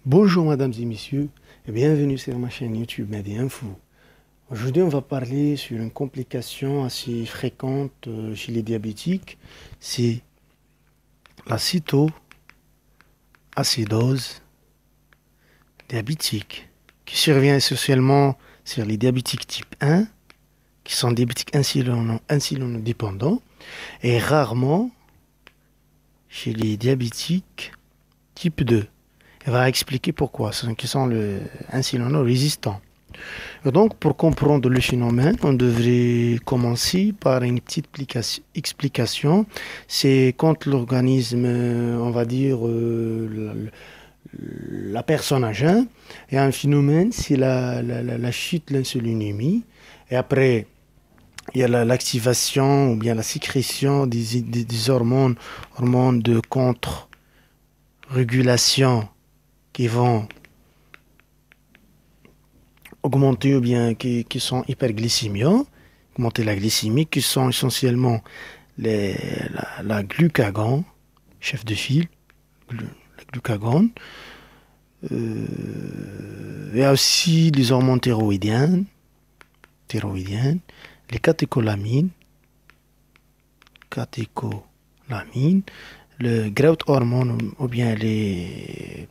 Bonjour mesdames et messieurs et bienvenue sur ma chaîne YouTube Mehdi Info. Aujourd'hui on va parler sur une complication assez fréquente chez les diabétiques, c'est la cétoacidose diabétique qui survient essentiellement sur les diabétiques type 1 qui sont diabétiques insulinodépendants et rarement chez les diabétiques type 2. Elle va expliquer pourquoi, ceux qui sont insulino-résistants. Et donc, pour comprendre le phénomène, on devrait commencer par une petite explication. C'est quand l'organisme, on va dire, la personne âgée, il y a un phénomène, c'est la chute de l'insulinémie. Et après, il y a l'activation ou bien la sécrétion des hormones de contre-régulation qui vont augmenter ou bien qui sont hyperglycémiques, augmenter la glycémie, qui sont essentiellement la glucagon, chef de file, la glucagon. Il y a aussi les hormones thyroïdiennes, les catécholamines, le growth hormone ou bien les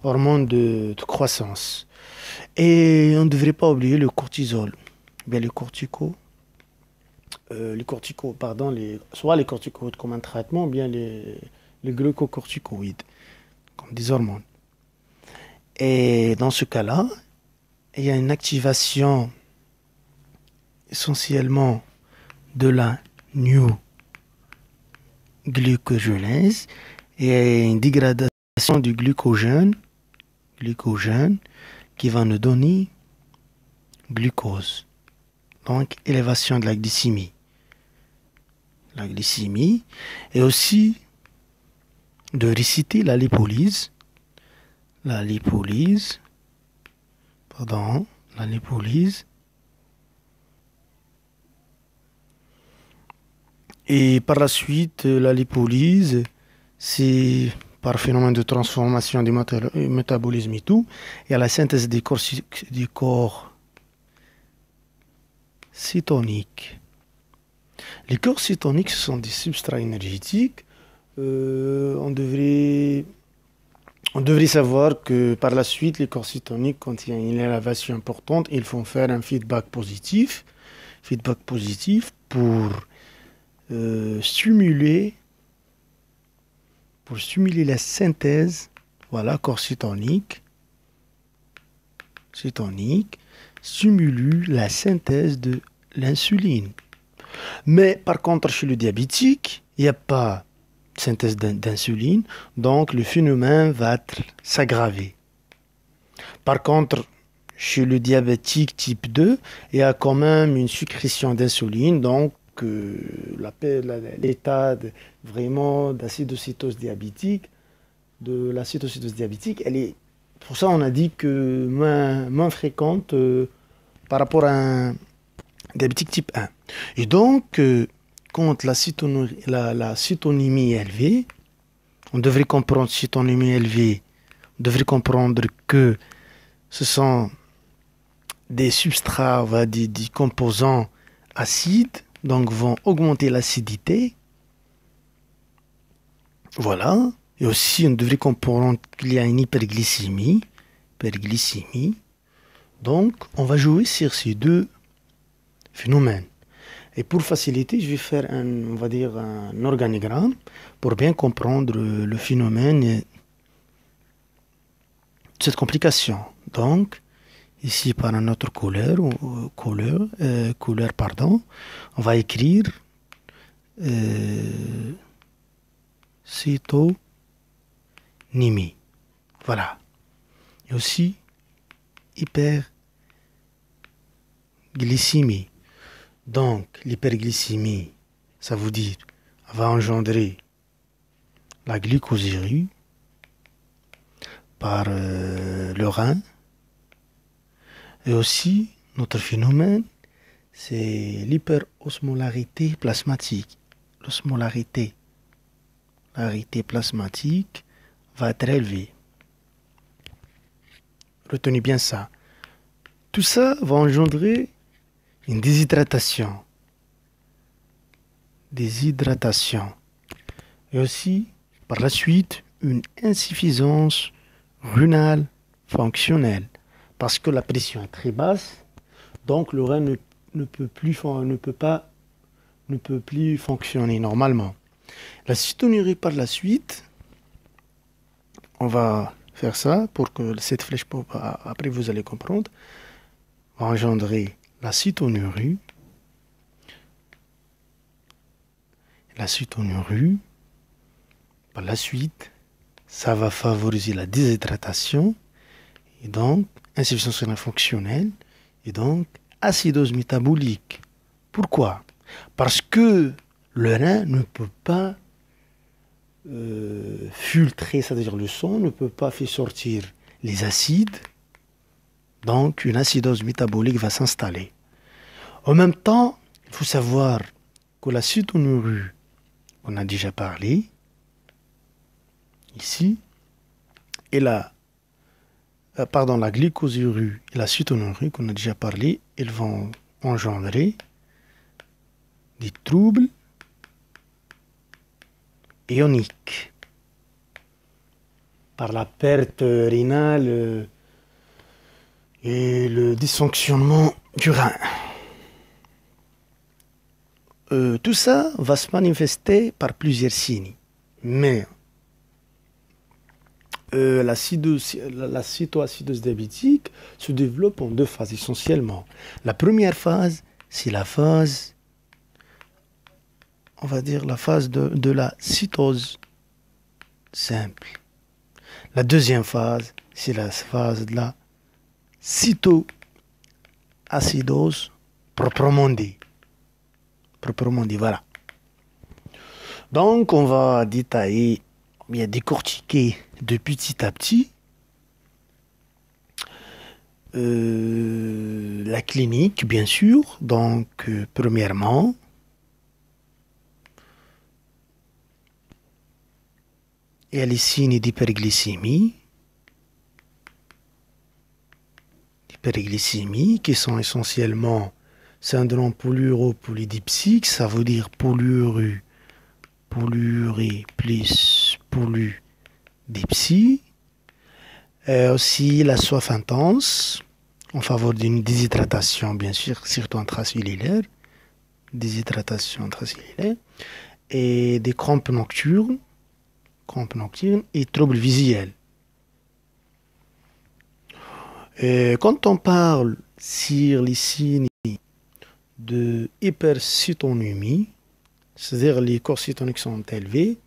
hormones de croissance. Et on ne devrait pas oublier le cortisol, bien soit les corticoïdes comme un traitement, ou bien les glucocorticoïdes comme des hormones. Et dans ce cas-là, il y a une activation essentiellement de la new glucogenèse et une dégradation du glucogène qui va nous donner glucose. Donc, élévation de la glycémie. La glycémie et aussi de réciter la lipolyse. La lipolyse. Et par la suite, la lipolyse, c'est par phénomène de transformation du métabolisme et tout, il y a la synthèse des corps cétoniques. Les corps cétoniques, ce sont des substrats énergétiques. On devrait savoir que par la suite, les corps cétoniques, quand il y a une élévation importante, ils font faire un feedback positif pour stimuler la synthèse, voilà, corps cétonique, stimule la synthèse de l'insuline. Mais par contre, chez le diabétique, il n'y a pas de synthèse d'insuline, donc le phénomène va s'aggraver. Par contre, chez le diabétique type 2, il y a quand même une sécrétion d'insuline, donc l'état vraiment d'acidocétose diabétique, elle est, pour ça on a dit que moins fréquente par rapport à un diabétique type 1. Et donc, quand la cétonémie est élevée, on devrait comprendre que ce sont des substrats, des composants acides, donc vont augmenter l'acidité. Voilà. Et aussi, on devrait comprendre qu'il y a une hyperglycémie. Donc, on va jouer sur ces deux phénomènes. Et pour faciliter, je vais faire un organigramme pour bien comprendre le phénomène de cette complication. Donc, ici, par un autre couleur, on va écrire cétonémie. Voilà. Et aussi, hyperglycémie. Donc, l'hyperglycémie, ça veut dire, va engendrer la glucosurie par le rein. Et aussi, notre phénomène, c'est l'hyperosmolarité plasmatique. L'osmolarité plasmatique va être élevée. Retenez bien ça. Tout ça va engendrer une déshydratation. Déshydratation. Et aussi, par la suite, une insuffisance rénale fonctionnelle. Parce que la pression est très basse, donc le rein ne peut plus fonctionner normalement. La cytonurie par la suite, on va faire ça pour que cette flèche, après vous allez comprendre, va engendrer la cytonurie. La cytonurie, par la suite, ça va favoriser la déshydratation et donc insuffisance rénale fonctionnelle et donc acidose métabolique. Pourquoi? Parce que le rein ne peut pas filtrer, c'est-à-dire le sang ne peut pas faire sortir les acides, donc une acidose métabolique va s'installer. En même temps, il faut savoir que la cytonurie, on a déjà parlé ici, et la glycosurie et la cytonurie, qu'on a déjà parlé, elles vont engendrer des troubles ioniques par la perte rénale et le dysfonctionnement du rein. Tout ça va se manifester par plusieurs signes, mais la cytoacidose diabétique se développe en deux phases essentiellement. La première phase, c'est la phase, on va dire la phase de la cytose simple. La deuxième phase, c'est la phase de la cytoacidose proprement dit. Voilà. Donc, on va détailler, bien décortiquer de petit à petit la clinique, bien sûr. Donc, premièrement, il y a les signes d'hyperglycémie. Qui sont essentiellement syndrome polyuropolydipsique, ça veut dire polyurie plus polydipsie. Aussi la soif intense, en faveur d'une déshydratation, bien sûr, surtout intracellulaire, et des crampes nocturnes et troubles visuels. Quand on parle sur les signes de hypercytonémie, c'est-à-dire les corps cytoniques sont élevés,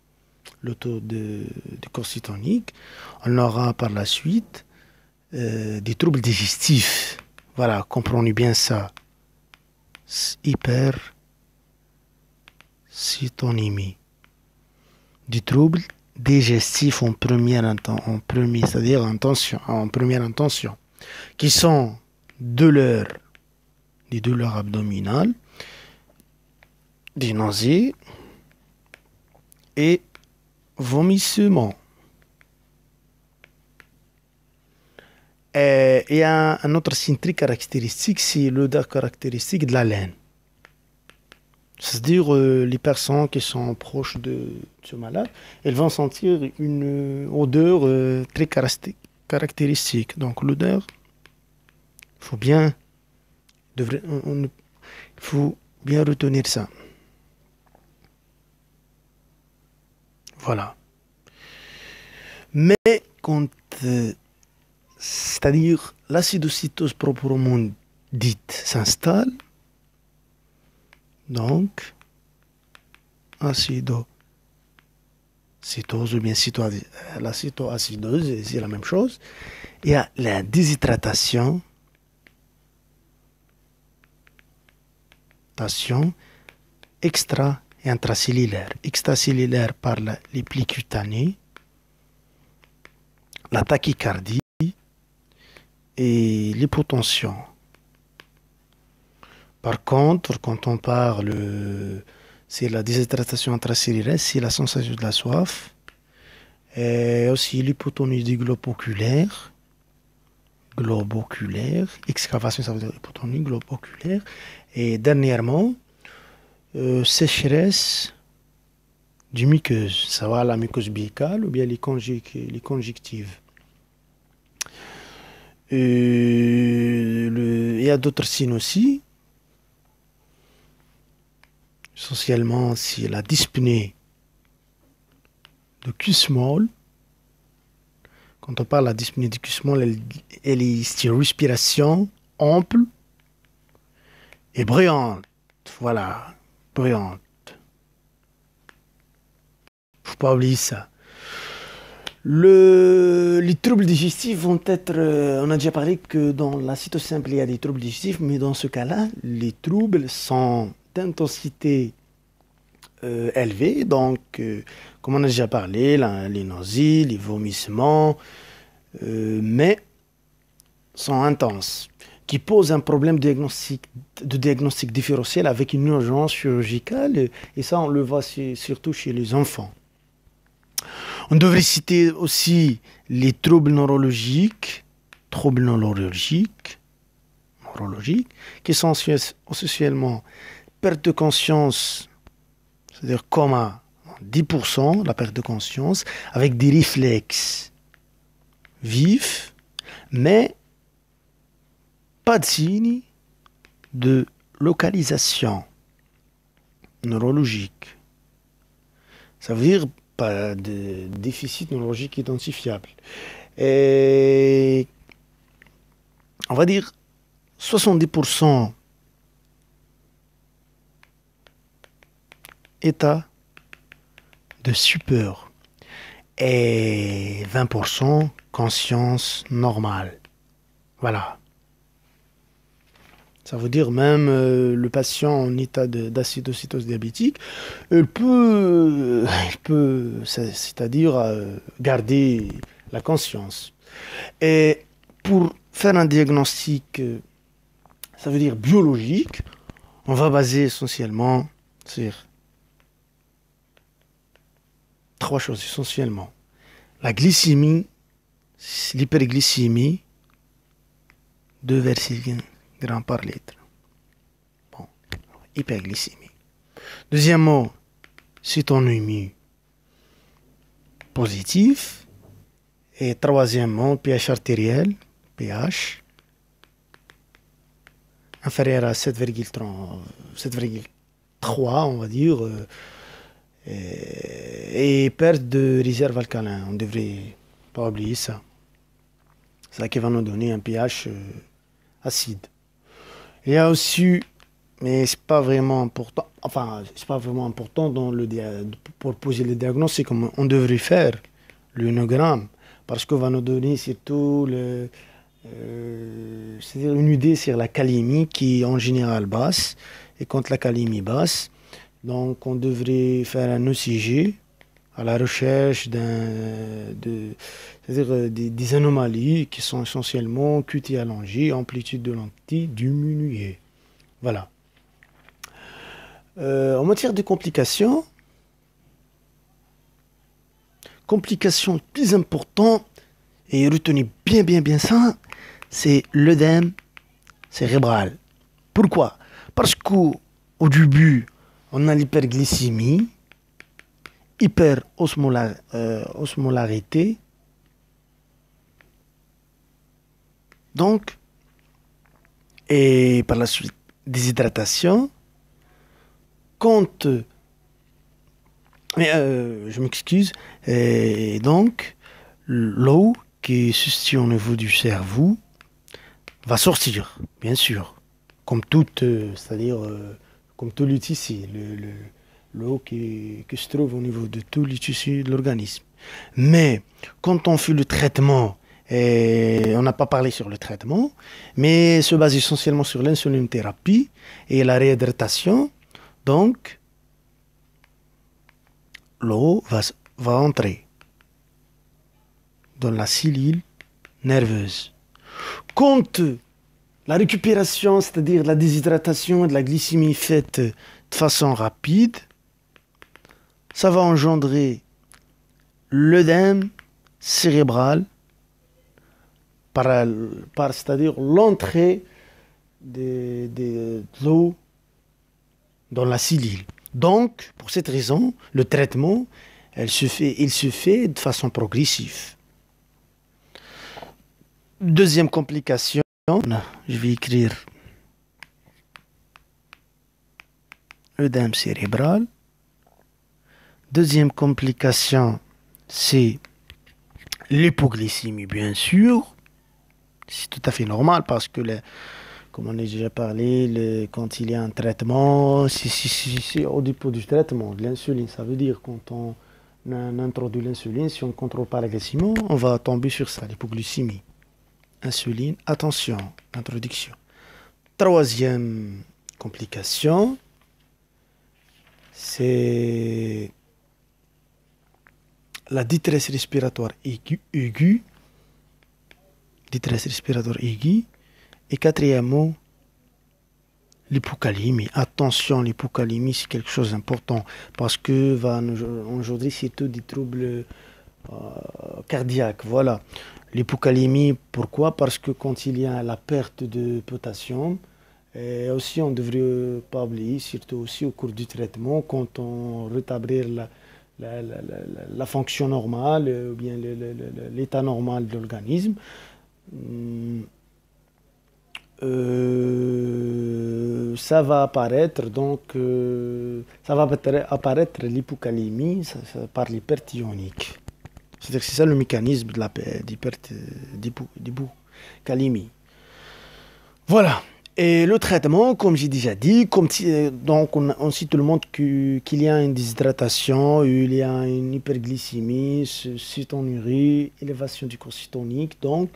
le taux de corps cytonique, on aura par la suite des troubles digestifs. Voilà, comprenez bien ça. Hypercytonémie. Des troubles digestifs en première intention, qui sont des douleurs abdominales, des nausées et vomissements. Il y a un autre signe très caractéristique, c'est l'odeur caractéristique de la laine. C'est-à-dire les personnes qui sont proches de ce malade, elles vont sentir une odeur très caractéristique. Donc l'odeur, il faut bien retenir ça. Voilà. Mais quand, c'est-à-dire l'acidocytose proprement dite s'installe, donc acidocétose ou bien la cytoacidose, c'est la même chose. Il y a la déshydratation extra et intracellulaire. Extracellulaire par les plis cutanés, la tachycardie et l'hypotension. Par contre, quand on parle, c'est la déshydratation intracellulaire, c'est la sensation de la soif, et aussi l'hypotonie du globe oculaire, Excavation, ça veut dire hypotonie, globe oculaire. Et dernièrement, sécheresse du muqueuse. Ça va la muqueuse buccale ou bien les conjonctives. Il y a d'autres signes aussi. Essentiellement, c'est la dyspnée de Kussmaul. Quand on parle de la dyspnée de Kussmaul, elle est une respiration ample et bruyante. Voilà, bruyante. Faut pas oublier ça. Les troubles digestifs vont être... on a déjà parlé que dans la cytose simple, il y a des troubles digestifs, mais dans ce cas-là, les troubles sont d'intensité élevée. Donc, comme on a déjà parlé, les nausées, les vomissements, mais sont intenses, qui posent un problème de diagnostic différentiel avec une urgence chirurgicale. Et ça, on le voit surtout chez les enfants. On devrait citer aussi les troubles neurologiques, qui sont essentiellement perte de conscience, c'est-à-dire coma, 10%, la perte de conscience, avec des réflexes vifs, mais pas de signe de localisation neurologique. Ça veut dire pas de déficit neurologique identifiable. Et on va dire 70% état de stupeur et 20% conscience normale. Voilà. Ça veut dire même le patient en état d'acidocétose diabétique, il peut c'est-à-dire garder la conscience. Et pour faire un diagnostic, ça veut dire biologique, on va baser essentiellement sur 3 choses essentiellement. La glycémie, l'hyperglycémie, 2,6 grammes par litre. Bon, hyperglycémie. Deuxièmement, cétonémie positif. Et troisièmement, pH artériel, pH, inférieur à 7,3, on va dire, et perte de réserve alcalin. On ne devrait pas oublier ça. C'est ça qui va nous donner un pH acide. Il y a aussi, mais c'est pas vraiment important, pour poser le diagnostic, comme on devrait faire l'unogramme, parce qu'on va nous donner surtout c'est-à-dire une idée sur la calémie qui est en général basse. Et quand la calémie basse, donc on devrait faire un ECG à la recherche c'est-à-dire des anomalies qui sont essentiellement QT allongé, amplitude de lentille diminuée. Voilà. En matière de complications plus importantes, et retenez bien ça, c'est l'œdème cérébral. Pourquoi? Parce qu'au début, on a l'hyperglycémie, hyperosmolarité, donc, et par la suite, déshydratation, je m'excuse, et donc, l'eau qui est située au niveau du cerveau va sortir, bien sûr, comme toute, c'est-à-dire comme tous les tissus, l'eau qui se trouve au niveau de tous les tissus de l'organisme. Mais quand on fait le traitement, et on n'a pas parlé sur le traitement, mais se base essentiellement sur l'insulinothérapie et la réhydratation, donc l'eau va entrer dans la cellule nerveuse. Quand la récupération, c'est-à-dire la déshydratation et de la glycémie faite de façon rapide, ça va engendrer l'œdème cérébral c'est-à-dire l'entrée de l'eau dans la cellule. Donc, pour cette raison, le traitement, il se fait de façon progressive. Deuxième complication, je vais écrire œdème cérébral. Deuxième complication, c'est l'hypoglycémie, bien sûr. C'est tout à fait normal parce que, comme on a déjà parlé, quand il y a un traitement, c'est au dépôt du traitement de l'insuline. Ça veut dire quand on introduit l'insuline, si on ne contrôle pas la glycémie, on va tomber sur ça, l'hypoglycémie. Insuline, attention, introduction. Troisième complication, c'est la détresse respiratoire aiguë. Détresse respiratoire aiguë. Et quatrièmement, l'hypocalémie. Attention, l'hypocalémie, c'est quelque chose d'important parce que aujourd'hui, c'est tout des troubles cardiaques. Voilà. L'hypocalémie, pourquoi? Parce que quand il y a la perte de potassium, et aussi on ne devrait pas oublier, surtout aussi au cours du traitement, quand on rétablit la fonction normale ou bien l'état normal de l'organisme, ça va apparaître apparaître l'hypocalémie par l'hyperte ionique. C'est-à-dire que c'est ça le mécanisme de d'hypocalémie. Voilà. Et le traitement, comme j'ai déjà dit, donc on cite tout le monde qu'il y a une déshydratation, il y a une hyperglycémie, cétonurie, élévation du corps cétonique. Donc,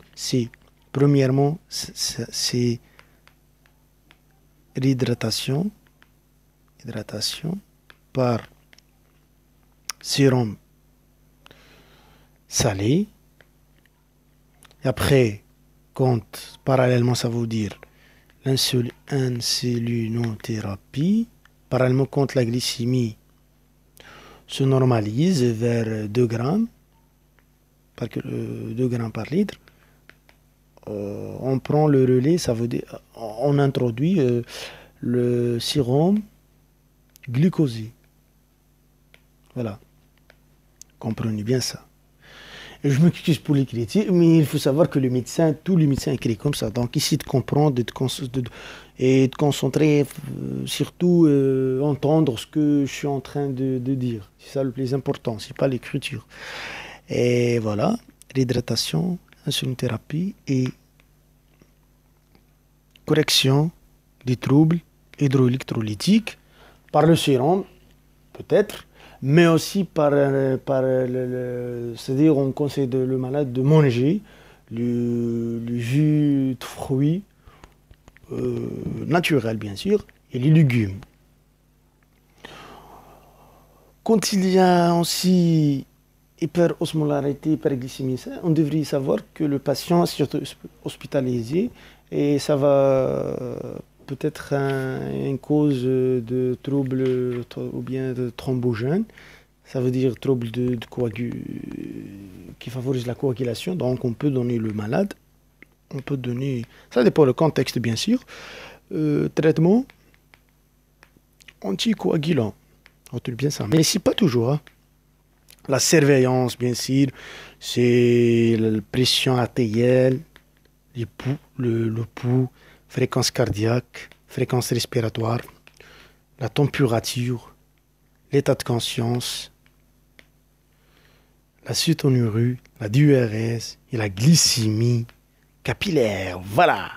premièrement, c'est l'hydratation par sérum salé. Et après, parallèlement, ça veut dire l'insulinothérapie. Parallèlement, quand la glycémie se normalise vers 2 grammes par litre, on prend le relais, ça veut dire on introduit le sérum glucosé. Voilà. Comprenez bien ça. Je m'excuse pour les critiques, mais il faut savoir que tous les médecins écrivent comme ça. Donc, ici, de comprendre et de concentrer, surtout entendre ce que je suis en train de dire. C'est ça le plus important, c'est pas l'écriture. Et voilà, l'hydratation, insulinothérapie et correction des troubles hydroélectrolytiques par le sérum, peut-être. Mais aussi c'est-à-dire on conseille le malade de manger le jus de fruits naturel bien sûr et les légumes. Quand il y a aussi hyperosmolarité, hyperglycémie, on devrait savoir que le patient est surtout hospitalisé et ça va peut-être une cause de troubles ou bien de thrombogène. Ça veut dire trouble qui favorise la coagulation. Donc on peut donner le malade. Ça dépend du contexte bien sûr. Traitement anticoagulant. Retenez bien ça. Mais c'est pas toujours. Hein. La surveillance bien sûr, c'est la pression artérielle, le pouls, fréquence cardiaque, fréquence respiratoire, la température, l'état de conscience, la cétonurie, la diurèse et la glycémie capillaire. Voilà.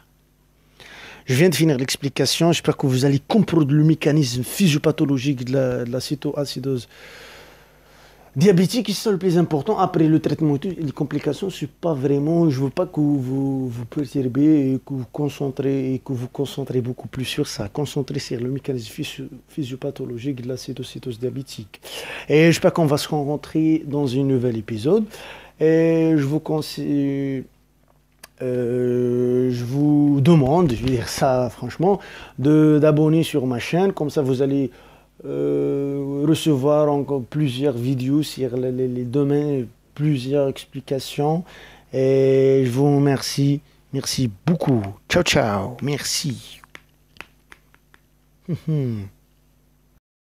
Je viens de finir l'explication. J'espère que vous allez comprendre le mécanisme physiopathologique de la cétoacidose diabétique, c'est le plus important. Après le traitement, les complications, c'est pas vraiment. Je veux pas que vous perturbez et que vous concentrez beaucoup plus sur ça. Concentrez sur le mécanisme physiopathologique de la cétocétose diabétique. Et j'espère qu'on va se rencontrer dans un nouvel épisode. Et je vous conseille. Je vous demande, je vais dire ça franchement, d'abonner sur ma chaîne. Comme ça, vous allez recevoir encore plusieurs vidéos sur les domaines, plusieurs explications Et je vous remercie. Merci beaucoup. Ciao, ciao. Merci.